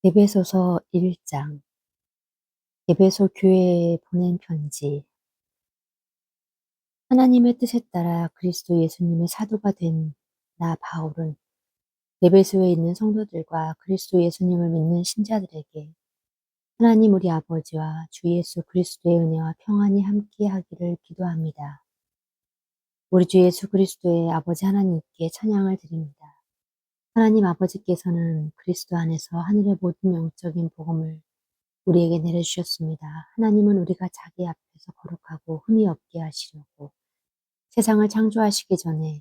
에베소서 1장. 에베소 교회에 보낸 편지. 하나님의 뜻에 따라 그리스도 예수님의 사도가 된 나 바울은 에베소에 있는 성도들과 그리스도 예수님을 믿는 신자들에게 하나님 우리 아버지와 주 예수 그리스도의 은혜와 평안이 함께 하기를 기도합니다. 우리 주 예수 그리스도의 아버지 하나님께 찬양을 드립니다. 하나님 아버지께서는 그리스도 안에서 하늘의 모든 영적인 복음을 우리에게 내려주셨습니다. 하나님은 우리가 자기 앞에서 거룩하고 흠이 없게 하시려고 세상을 창조하시기 전에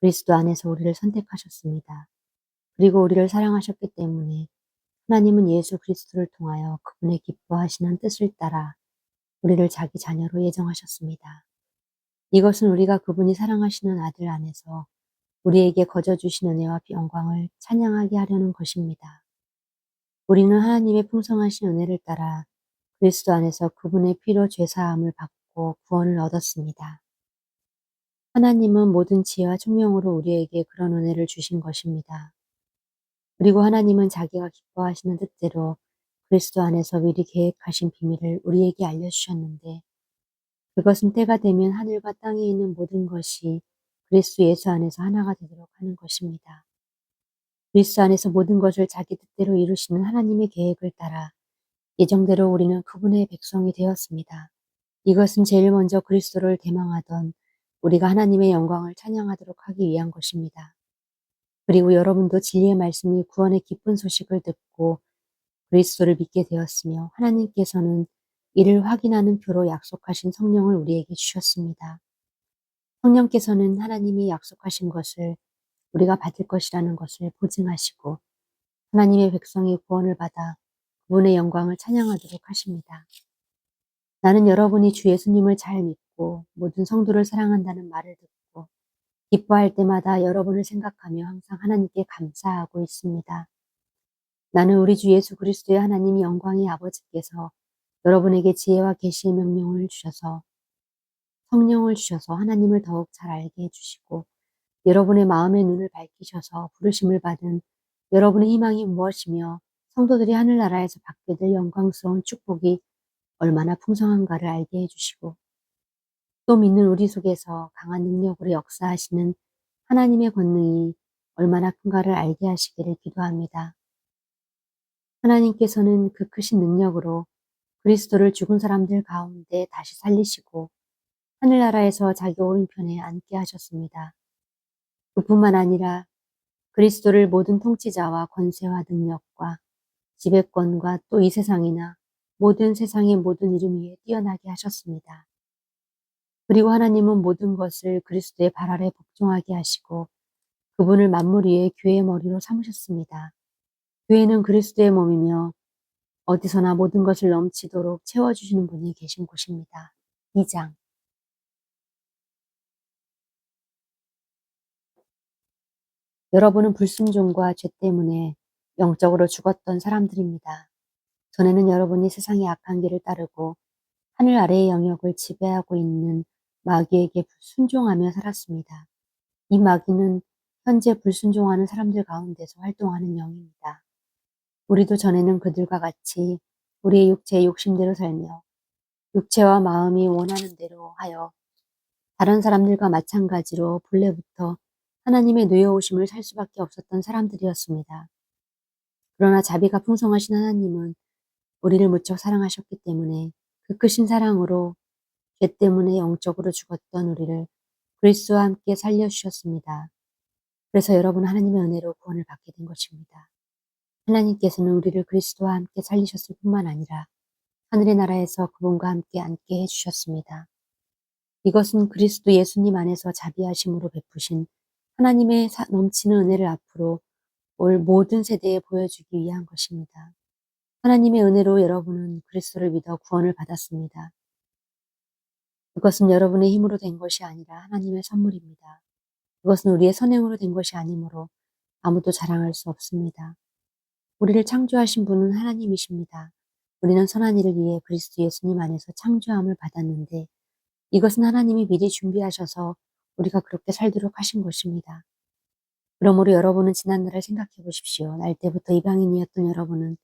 그리스도 안에서 우리를 선택하셨습니다. 그리고 우리를 사랑하셨기 때문에 하나님은 예수 그리스도를 통하여 그분의 기뻐하시는 뜻을 따라 우리를 자기 자녀로 예정하셨습니다. 이것은 우리가 그분이 사랑하시는 아들 안에서 우리에게 거저 주신 은혜와 영광을 찬양하게 하려는 것입니다. 우리는 하나님의 풍성하신 은혜를 따라 그리스도 안에서 그분의 피로 죄사함을 받고 구원을 얻었습니다. 하나님은 모든 지혜와 총명으로 우리에게 그런 은혜를 주신 것입니다. 그리고 하나님은 자기가 기뻐하시는 뜻대로 그리스도 안에서 미리 계획하신 비밀을 우리에게 알려주셨는데 그것은 때가 되면 하늘과 땅에 있는 모든 것이 그리스도 예수 안에서 하나가 되도록 하는 것입니다. 그리스도 안에서 모든 것을 자기 뜻대로 이루시는 하나님의 계획을 따라 예정대로 우리는 그분의 백성이 되었습니다. 이것은 제일 먼저 그리스도를 대망하던 우리가 하나님의 영광을 찬양하도록 하기 위한 것입니다. 그리고 여러분도 진리의 말씀이 구원의 기쁜 소식을 듣고 그리스도를 믿게 되었으며 하나님께서는 이를 확인하는 표로 약속하신 성령을 우리에게 주셨습니다. 성령께서는 하나님이 약속하신 것을 우리가 받을 것이라는 것을 보증하시고 하나님의 백성이 구원을 받아 그분의 영광을 찬양하도록 하십니다. 나는 여러분이 주 예수님을 잘 믿고 모든 성도를 사랑한다는 말을 듣고 기뻐할 때마다 여러분을 생각하며 항상 하나님께 감사하고 있습니다. 나는 우리 주 예수 그리스도의 하나님 영광의 아버지께서 여러분에게 지혜와 계시의 명령을 주셔서 성령을 주셔서 하나님을 더욱 잘 알게 해주시고 여러분의 마음의 눈을 밝히셔서 부르심을 받은 여러분의 희망이 무엇이며 성도들이 하늘나라에서 받게 될 영광스러운 축복이 얼마나 풍성한가를 알게 해주시고 또 믿는 우리 속에서 강한 능력으로 역사하시는 하나님의 권능이 얼마나 큰가를 알게 하시기를 기도합니다. 하나님께서는 그 크신 능력으로 그리스도를 죽은 사람들 가운데 다시 살리시고 하늘나라에서 자기 오른편에 앉게 하셨습니다. 그뿐만 아니라 그리스도를 모든 통치자와 권세와 능력과 지배권과 또 이 세상이나 모든 세상의 모든 이름 위에 뛰어나게 하셨습니다. 그리고 하나님은 모든 것을 그리스도의 발 아래 복종하게 하시고 그분을 만물 위에 교회의 머리로 삼으셨습니다. 교회는 그리스도의 몸이며 어디서나 모든 것을 넘치도록 채워주시는 분이 계신 곳입니다. 2장. 여러분은 불순종과 죄 때문에 영적으로 죽었던 사람들입니다. 전에는 여러분이 세상의 악한 길을 따르고 하늘 아래의 영역을 지배하고 있는 마귀에게 순종하며 살았습니다. 이 마귀는 현재 불순종하는 사람들 가운데서 활동하는 영입니다. 우리도 전에는 그들과 같이 우리의 육체의 욕심대로 살며 육체와 마음이 원하는 대로 하여 다른 사람들과 마찬가지로 본래부터 하나님의 누여오심을 살 수밖에 없었던 사람들이었습니다. 그러나 자비가 풍성하신 하나님은 우리를 무척 사랑하셨기 때문에 그 크신 사랑으로 죄 때문에 영적으로 죽었던 우리를 그리스도와 함께 살려주셨습니다. 그래서 여러분은 하나님의 은혜로 구원을 받게 된 것입니다. 하나님께서는 우리를 그리스도와 함께 살리셨을 뿐만 아니라 하늘의 나라에서 그분과 함께 앉게 해주셨습니다. 이것은 그리스도 예수님 안에서 자비하심으로 베푸신 하나님의 넘치는 은혜를 앞으로 올 모든 세대에 보여주기 위한 것입니다. 하나님의 은혜로 여러분은 그리스도를 믿어 구원을 받았습니다. 그것은 여러분의 힘으로 된 것이 아니라 하나님의 선물입니다. 그것은 우리의 선행으로 된 것이 아니므로 아무도 자랑할 수 없습니다. 우리를 창조하신 분은 하나님이십니다. 우리는 선한 일을 위해 그리스도 예수님 안에서 창조함을 받았는데 이것은 하나님이 미리 준비하셔서 우리가 그렇게 살도록 하신 것입니다. 그러므로 여러분은 지난날을 생각해 보십시오. 날 때부터 이방인이었던 여러분은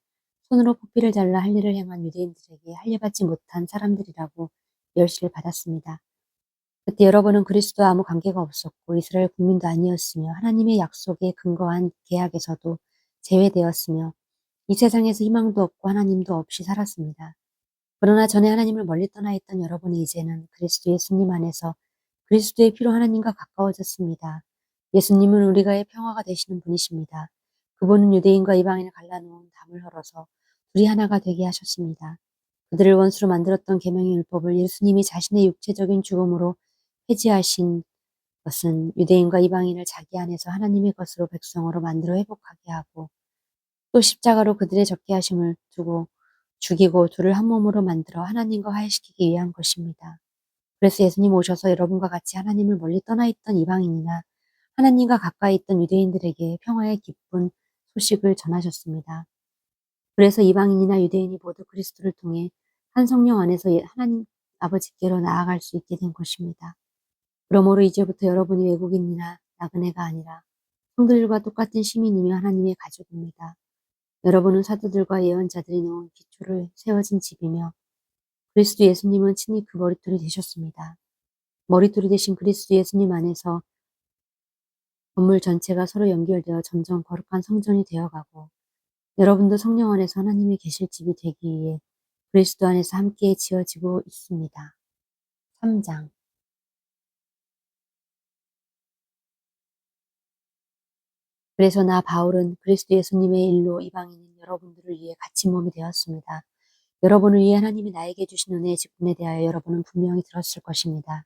손으로 포피를 잘라 할례를 행한 유대인들에게 할례받지 못한 사람들이라고 멸시를 받았습니다. 그때 여러분은 그리스도와 아무 관계가 없었고 이스라엘 국민도 아니었으며 하나님의 약속에 근거한 계약에서도 제외되었으며 이 세상에서 희망도 없고 하나님도 없이 살았습니다. 그러나 전에 하나님을 멀리 떠나 있던 여러분이 이제는 그리스도 예수님 안에서 그리스도의 피로 하나님과 가까워졌습니다. 예수님은 우리가의 평화가 되시는 분이십니다. 그분은 유대인과 이방인을 갈라놓은 담을 헐어서 둘이 하나가 되게 하셨습니다. 그들을 원수로 만들었던 계명의 율법을 예수님이 자신의 육체적인 죽음으로 해지하신 것은 유대인과 이방인을 자기 안에서 하나님의 것으로 백성으로 만들어 회복하게 하고 또 십자가로 그들의 적게 하심을 두고 죽이고 둘을 한 몸으로 만들어 하나님과 화해시키기 위한 것입니다. 그래서 예수님 오셔서 여러분과 같이 하나님을 멀리 떠나 있던 이방인이나 하나님과 가까이 있던 유대인들에게 평화의 기쁜 소식을 전하셨습니다. 그래서 이방인이나 유대인이 모두 그리스도를 통해 한 성령 안에서 하나님 아버지께로 나아갈 수 있게 된 것입니다. 그러므로 이제부터 여러분이 외국인이나 나그네가 아니라 성도들과 똑같은 시민이며 하나님의 가족입니다. 여러분은 사도들과 예언자들이 놓은 기초를 세워진 집이며 그리스도 예수님은 친히 그 머릿돌이 되셨습니다. 머릿돌이 되신 그리스도 예수님 안에서 건물 전체가 서로 연결되어 점점 거룩한 성전이 되어가고 여러분도 성령 안에서 하나님이 계실 집이 되기 위해 그리스도 안에서 함께 지어지고 있습니다. 3장. 그래서 나 바울은 그리스도 예수님의 일로 이방인인 여러분들을 위해 갇힌 몸이 되었습니다. 여러분을 위해 하나님이 나에게 주신 은혜의 직분에 대하여 여러분은 분명히 들었을 것입니다.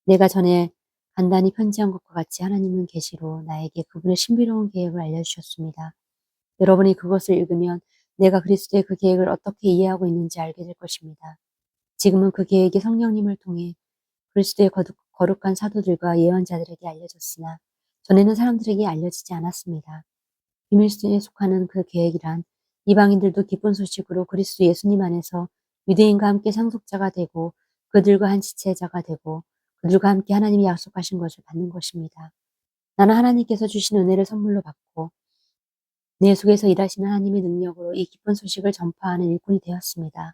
내가 전에 간단히 편지한 것과 같이 하나님은 계시로 나에게 그분의 신비로운 계획을 알려주셨습니다. 여러분이 그것을 읽으면 내가 그리스도의 그 계획을 어떻게 이해하고 있는지 알게 될 것입니다. 지금은 그 계획이 성령님을 통해 그리스도의 거룩한 사도들과 예언자들에게 알려졌으나 전에는 사람들에게 알려지지 않았습니다. 비밀스에 속하는 그 계획이란 이방인들도 기쁜 소식으로 그리스도 예수님 안에서 유대인과 함께 상속자가 되고 그들과 한 지체자가 되고 그들과 함께 하나님이 약속하신 것을 받는 것입니다. 나는 하나님께서 주신 은혜를 선물로 받고 내 속에서 일하시는 하나님의 능력으로 이 기쁜 소식을 전파하는 일꾼이 되었습니다.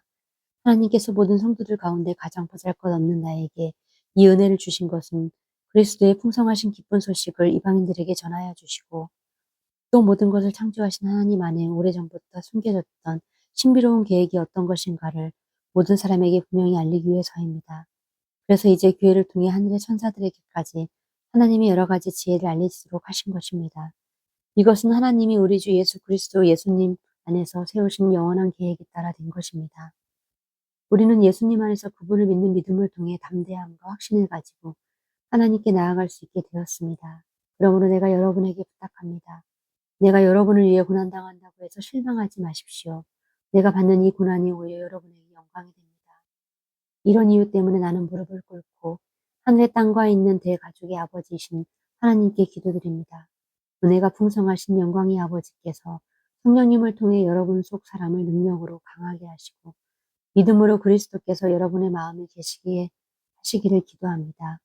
하나님께서 모든 성도들 가운데 가장 보잘것없는 나에게 이 은혜를 주신 것은 그리스도의 풍성하신 기쁜 소식을 이방인들에게 전하여 주시고 또 모든 것을 창조하신 하나님 안에 오래전부터 숨겨졌던 신비로운 계획이 어떤 것인가를 모든 사람에게 분명히 알리기 위해서입니다. 그래서 이제 교회를 통해 하늘의 천사들에게까지 하나님의 여러 가지 지혜를 알리도록 하신 것입니다. 이것은 하나님이 우리 주 예수 그리스도 예수님 안에서 세우신 영원한 계획에 따라 된 것입니다. 우리는 예수님 안에서 그분을 믿는 믿음을 통해 담대함과 확신을 가지고 하나님께 나아갈 수 있게 되었습니다. 그러므로 내가 여러분에게 부탁합니다. 내가 여러분을 위해 고난당한다고 해서 실망하지 마십시오. 내가 받는 이 고난이 오히려 여러분에게 영광이 됩니다. 이런 이유 때문에 나는 무릎을 꿇고 하늘의 땅과 있는 대가족의 아버지이신 하나님께 기도드립니다. 은혜가 풍성하신 영광의 아버지께서 성령님을 통해 여러분 속 사람을 능력으로 강하게 하시고 믿음으로 그리스도께서 여러분의 마음에 계시기에 하시기를 기도합니다.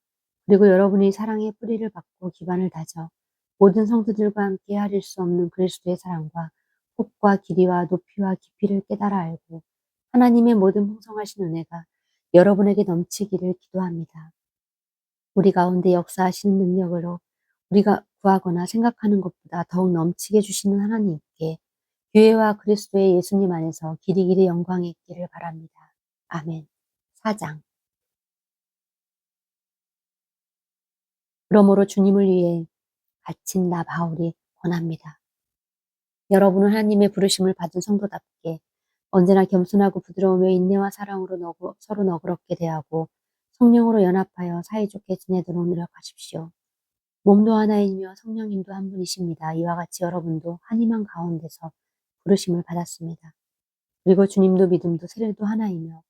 그리고 여러분이 사랑의 뿌리를 받고 기반을 다져 모든 성도들과 함께 헤아릴 수 없는 그리스도의 사랑과 폭과 길이와 높이와 깊이를 깨달아 알고 하나님의 모든 풍성하신 은혜가 여러분에게 넘치기를 기도합니다. 우리 가운데 역사하시는 능력으로 우리가 구하거나 생각하는 것보다 더욱 넘치게 주시는 하나님께 교회와 그리스도의 예수님 안에서 길이길이 영광이 있기를 바랍니다. 아멘. 4장. 그러므로 주님을 위해 갇힌 나 바울이 권합니다. 여러분은 하나님의 부르심을 받은 성도답게 언제나 겸손하고 부드러우며 인내와 사랑으로 서로 너그럽게 대하고 성령으로 연합하여 사이좋게 지내도록 노력하십시오. 몸도 하나이며 성령님도 한 분이십니다. 이와 같이 여러분도 한 희망 가운데서 부르심을 받았습니다. 그리고 주님도 믿음도 세례도 하나이며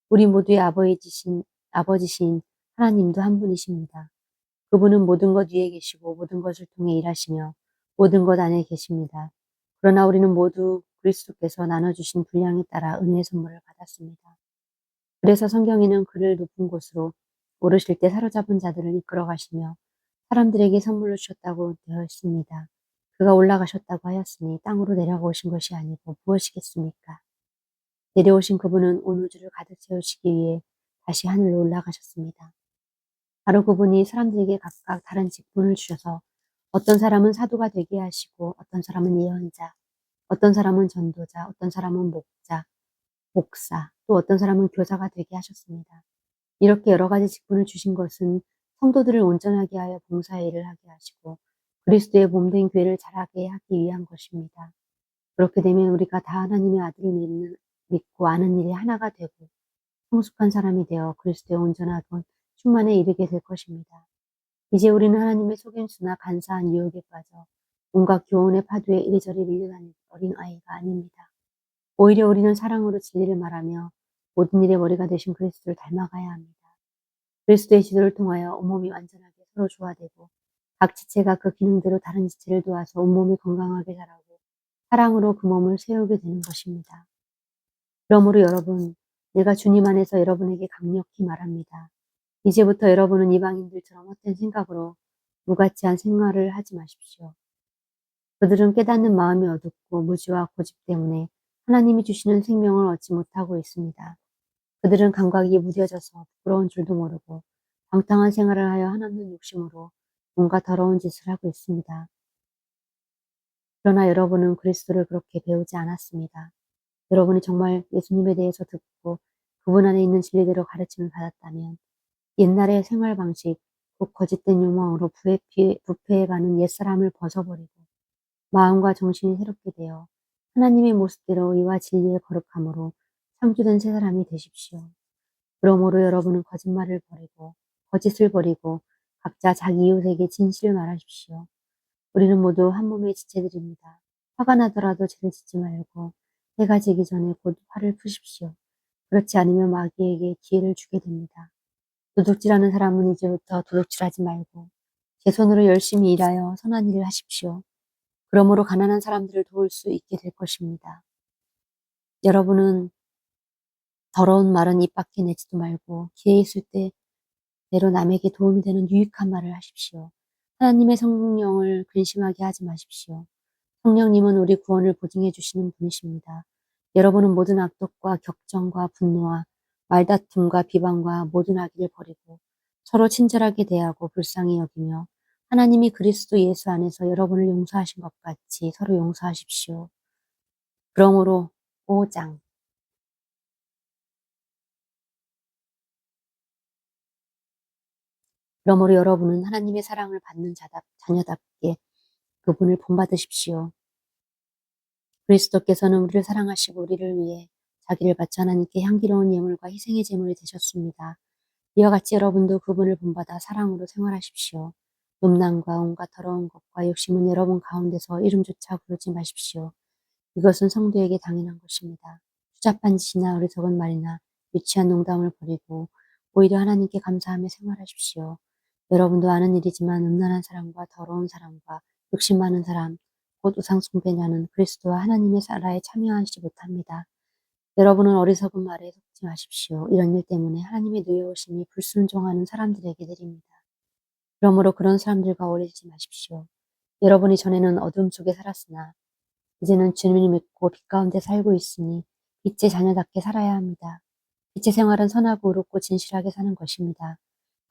우리 모두의 아버지신 하나님도 한 분이십니다. 그분은 모든 것 위에 계시고 모든 것을 통해 일하시며 모든 것 안에 계십니다. 그러나 우리는 모두 그리스도께서 나눠주신 분량에 따라 은혜의 선물을 받았습니다. 그래서 성경에는 그를 높은 곳으로 오르실 때 사로잡은 자들을 이끌어 가시며 사람들에게 선물로 주셨다고 되어 있습니다. 그가 올라가셨다고 하였으니 땅으로 내려오신 것이 아니고 무엇이겠습니까? 내려오신 그분은 온 우주를 가득 채우시기 위해 다시 하늘로 올라가셨습니다. 바로 그분이 사람들에게 각각 다른 직분을 주셔서 어떤 사람은 사도가 되게 하시고 어떤 사람은 예언자, 어떤 사람은 전도자, 어떤 사람은 목자, 목사, 또 어떤 사람은 교사가 되게 하셨습니다. 이렇게 여러 가지 직분을 주신 것은 성도들을 온전하게 하여 봉사의 일을 하게 하시고 그리스도의 몸된 교회를 자라게 하기 위한 것입니다. 그렇게 되면 우리가 다 하나님의 아들을 믿고 아는 일이 하나가 되고 성숙한 사람이 되어 그리스도의 온전하고 충만에 이르게 될 것입니다. 이제 우리는 하나님의 속임수나 간사한 유혹에 빠져 온갖 교훈의 파도에 이리저리 밀려다니는 어린아이가 아닙니다. 오히려 우리는 사랑으로 진리를 말하며 모든 일의 머리가 되신 그리스도를 닮아가야 합니다. 그리스도의 지도를 통하여 온몸이 완전하게 서로 조화되고 각 지체가 그 기능대로 다른 지체를 도와서 온몸이 건강하게 자라고 사랑으로 그 몸을 세우게 되는 것입니다. 그러므로 여러분, 내가 주님 안에서 여러분에게 강력히 말합니다. 이제부터 여러분은 이방인들처럼 헛된 생각으로 무가치한 생활을 하지 마십시오. 그들은 깨닫는 마음이 어둡고 무지와 고집 때문에 하나님이 주시는 생명을 얻지 못하고 있습니다. 그들은 감각이 무뎌져서 부끄러운 줄도 모르고 방탕한 생활을 하여 한없는 욕심으로 뭔가 더러운 짓을 하고 있습니다. 그러나 여러분은 그리스도를 그렇게 배우지 않았습니다. 여러분이 정말 예수님에 대해서 듣고 그분 안에 있는 진리대로 가르침을 받았다면 옛날의 생활 방식, 곧 거짓된 욕망으로 부패해가는 옛사람을 벗어버리고 마음과 정신이 새롭게 되어 하나님의 모습대로 의와 진리의 거룩함으로 창조된 새 사람이 되십시오. 그러므로 여러분은 거짓말을 버리고 거짓을 버리고 각자 자기 이웃에게 진실을 말하십시오. 우리는 모두 한 몸의 지체들입니다. 화가 나더라도 죄를 짓지 말고 해가 지기 전에 곧 화를 푸십시오. 그렇지 않으면 마귀에게 기회를 주게 됩니다. 도둑질하는 사람은 이제부터 도둑질하지 말고 제 손으로 열심히 일하여 선한 일을 하십시오. 그러므로 가난한 사람들을 도울 수 있게 될 것입니다. 여러분은 더러운 말은 입 밖에 내지도 말고 기회 있을 때 때로 남에게 도움이 되는 유익한 말을 하십시오. 하나님의 성령을 근심하게 하지 마십시오. 성령님은 우리 구원을 보증해 주시는 분이십니다. 여러분은 모든 악독과 격정과 분노와 말다툼과 비방과 모든 악의를 버리고 서로 친절하게 대하고 불쌍히 여기며 하나님이 그리스도 예수 안에서 여러분을 용서하신 것 같이 서로 용서하십시오. 그러므로 5장 그러므로 여러분은 하나님의 사랑을 받는 자녀답게 그분을 본받으십시오. 그리스도께서는 우리를 사랑하시고 우리를 위해 자기를 바쳐 하나님께 향기로운 예물과 희생의 제물이 되셨습니다. 이와 같이 여러분도 그분을 본받아 사랑으로 생활하십시오. 음란과 온갖 더러운 것과 욕심은 여러분 가운데서 이름조차 부르지 마십시오. 이것은 성도에게 당연한 것입니다. 추잡한 짓이나 어리석은 말이나 유치한 농담을 버리고 오히려 하나님께 감사하며 생활하십시오. 여러분도 아는 일이지만 음란한 사람과 더러운 사람과 욕심 많은 사람, 곧 우상 숭배냐는 그리스도와 하나님의 나라에 참여하지 못합니다. 여러분은 어리석은 말에 속지 마십시오. 이런 일 때문에 하나님의 노여우심이 불순종하는 사람들에게 내립니다. 그러므로 그런 사람들과 어울리지 마십시오. 여러분이 전에는 어둠 속에 살았으나 이제는 주님을 믿고 빛 가운데 살고 있으니 빛의 자녀답게 살아야 합니다. 빛의 생활은 선하고 의롭고 진실하게 사는 것입니다.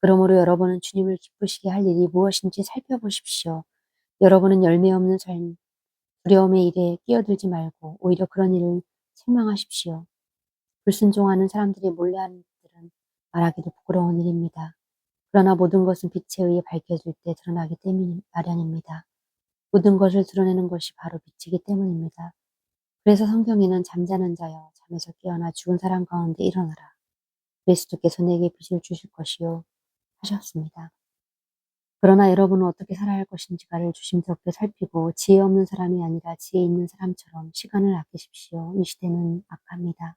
그러므로 여러분은 주님을 기쁘시게 할 일이 무엇인지 살펴보십시오. 여러분은 열매 없는 삶, 두려움의 일에 끼어들지 말고 오히려 그런 일을 책망하십시오. 불순종하는 사람들이 몰래하는 일들은 말하기도 부끄러운 일입니다. 그러나 모든 것은 빛에 의해 밝혀질 때 드러나기 때문이 마련입니다. 모든 것을 드러내는 것이 바로 빛이기 때문입니다. 그래서 성경에는 잠자는 자여 잠에서 깨어나 죽은 사람 가운데 일어나라. 그리스도께서 내게 빛을 주실 것이요 하셨습니다. 그러나 여러분은 어떻게 살아야 할 것인지가를 조심스럽게 살피고 지혜 없는 사람이 아니라 지혜 있는 사람처럼 시간을 아끼십시오. 이 시대는 악합니다.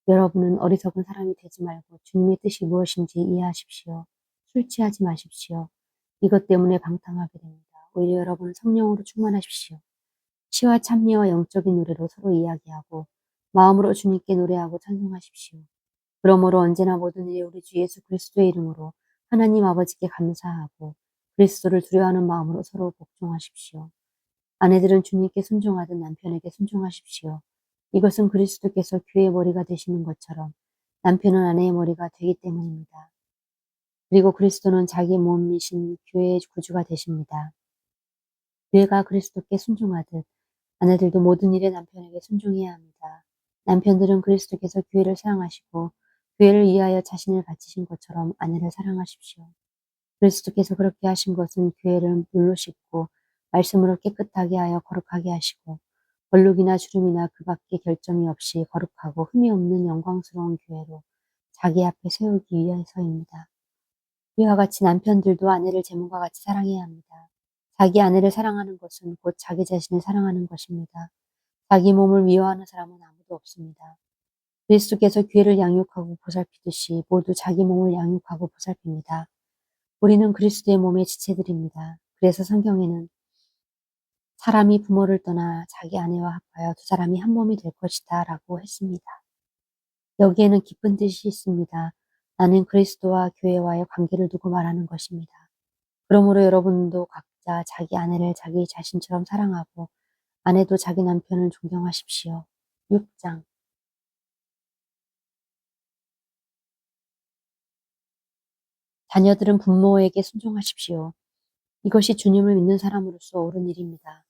여러분은 어리석은 사람이 되지 말고 주님의 뜻이 무엇인지 이해하십시오. 술 취하지 마십시오. 이것 때문에 방탕하게 됩니다. 오히려 여러분은 성령으로 충만하십시오. 시와 찬미와 영적인 노래로 서로 이야기하고 마음으로 주님께 노래하고 찬송하십시오. 그러므로 언제나 모든 일에 우리 주 예수 그리스도의 이름으로 하나님 아버지께 감사하고 그리스도를 두려워하는 마음으로 서로 복종하십시오. 아내들은 주님께 순종하듯 남편에게 순종하십시오. 이것은 그리스도께서 교회의 머리가 되시는 것처럼 남편은 아내의 머리가 되기 때문입니다. 그리고 그리스도는 자기 몸이신 교회의 구주가 되십니다. 교회가 그리스도께 순종하듯 아내들도 모든 일에 남편에게 순종해야 합니다. 남편들은 그리스도께서 교회를 사랑하시고 교회를 위하여 자신을 바치신 것처럼 아내를 사랑하십시오. 그리스도께서 그렇게 하신 것은 교회를 물로 씻고 말씀으로 깨끗하게 하여 거룩하게 하시고 얼룩이나 주름이나 그 밖에 결점이 없이 거룩하고 흠이 없는 영광스러운 교회로 자기 앞에 세우기 위해서입니다. 이와 같이 남편들도 아내를 제물과 같이 사랑해야 합니다. 자기 아내를 사랑하는 것은 곧 자기 자신을 사랑하는 것입니다. 자기 몸을 미워하는 사람은 아무도 없습니다. 그리스도께서 교회를 양육하고 보살피듯이 모두 자기 몸을 양육하고 보살핍니다. 우리는 그리스도의 몸의 지체들입니다. 그래서 성경에는 사람이 부모를 떠나 자기 아내와 합하여 두 사람이 한 몸이 될 것이다 라고 했습니다. 여기에는 깊은 뜻이 있습니다. 나는 그리스도와 교회와의 관계를 두고 말하는 것입니다. 그러므로 여러분도 각자 자기 아내를 자기 자신처럼 사랑하고 아내도 자기 남편을 존경하십시오. 6장 자녀들은 부모에게 순종하십시오. 이것이 주님을 믿는 사람으로서 옳은 일입니다.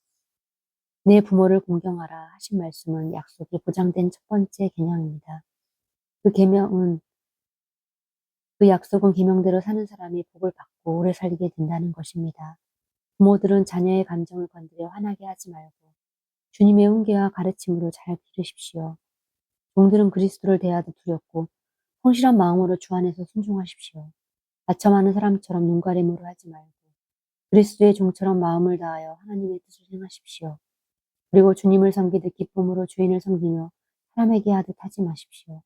내 부모를 공경하라 하신 말씀은 약속이 보장된 첫 번째 계명입니다. 그 약속은 계명대로 사는 사람이 복을 받고 오래 살게 된다는 것입니다. 부모들은 자녀의 감정을 건드려 화나게 하지 말고 주님의 훈계와 가르침으로 잘 기르십시오. 종들은 그리스도를 대하듯 두렵고 성실한 마음으로 주 안에서 순종하십시오. 아첨하는 사람처럼 눈가림으로 하지 말고 그리스도의 종처럼 마음을 다하여 하나님의 뜻을 행하십시오. 그리고 주님을 섬기듯 기쁨으로 주인을 섬기며 사람에게 하듯 하지 마십시오.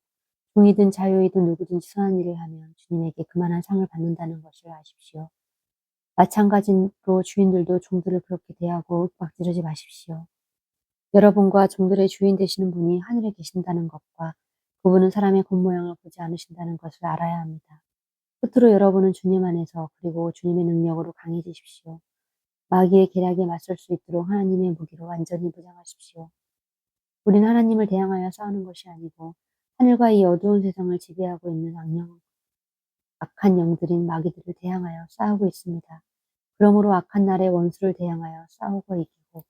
종이든 자유이든 누구든지 선한 일을 하면 주님에게 그만한 상을 받는다는 것을 아십시오. 마찬가지로 주인들도 종들을 그렇게 대하고 윽박지르지 마십시오. 여러분과 종들의 주인 되시는 분이 하늘에 계신다는 것과 그분은 사람의 겉모양을 보지 않으신다는 것을 알아야 합니다. 끝으로 여러분은 주님 안에서 그리고 주님의 능력으로 강해지십시오. 마귀의 계략에 맞설 수 있도록 하나님의 무기로 완전히 무장하십시오. 우리는 하나님을 대항하여 싸우는 것이 아니고 하늘과 이 어두운 세상을 지배하고 있는 악한 영들인 마귀들을 대항하여 싸우고 있습니다. 그러므로 악한 날에 원수를 대항하여 싸우고 이기고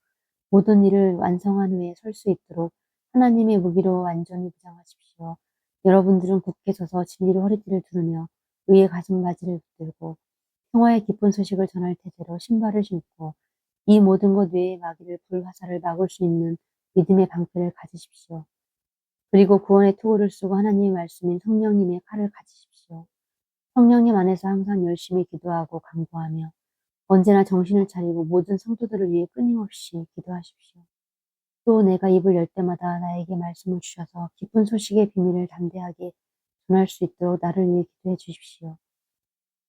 모든 일을 완성한 후에 설 수 있도록 하나님의 무기로 완전히 무장하십시오. 여러분들은 굳게 서서 진리로 허리띠를 두르며 의의 가슴바지를 붙들고 평화의 기쁜 소식을 전할 태세로 신발을 신고 이 모든 것 외의 마귀를 불화살을 막을 수 있는 믿음의 방패를 가지십시오. 그리고 구원의 투구를 쓰고 하나님의 말씀인 성령님의 칼을 가지십시오. 성령님 안에서 항상 열심히 기도하고 간구하며 언제나 정신을 차리고 모든 성도들을 위해 끊임없이 기도하십시오. 또 내가 입을 열 때마다 나에게 말씀을 주셔서 기쁜 소식의 비밀을 담대하게 전할 수 있도록 나를 위해 기도해 주십시오.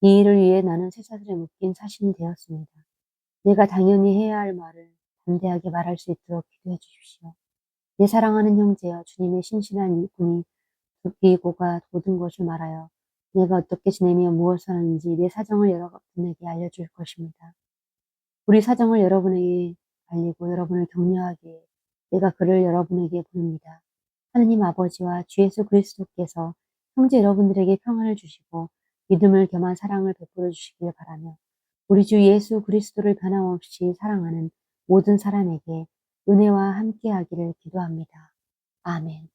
이 일을 위해 나는 쇠사슬에 묶인 사신이 되었습니다. 내가 당연히 해야 할 말을 담대하게 말할 수 있도록 기도해 주십시오. 내 사랑하는 형제여 주님의 신실한 분이 이고가 모든 것을 말하여 내가 어떻게 지내며 무엇을 하는지 내 사정을 여러분에게 알려줄 것입니다. 우리 사정을 여러분에게 알리고 여러분을 격려하기 위해 내가 그를 여러분에게 부릅니다. 하느님 아버지와 주 예수 그리스도께서 형제 여러분들에게 평안을 주시고 믿음을 겸한 사랑을 베풀어 주시길 바라며 우리 주 예수 그리스도를 변함없이 사랑하는 모든 사람에게 은혜와 함께하기를 기도합니다. 아멘.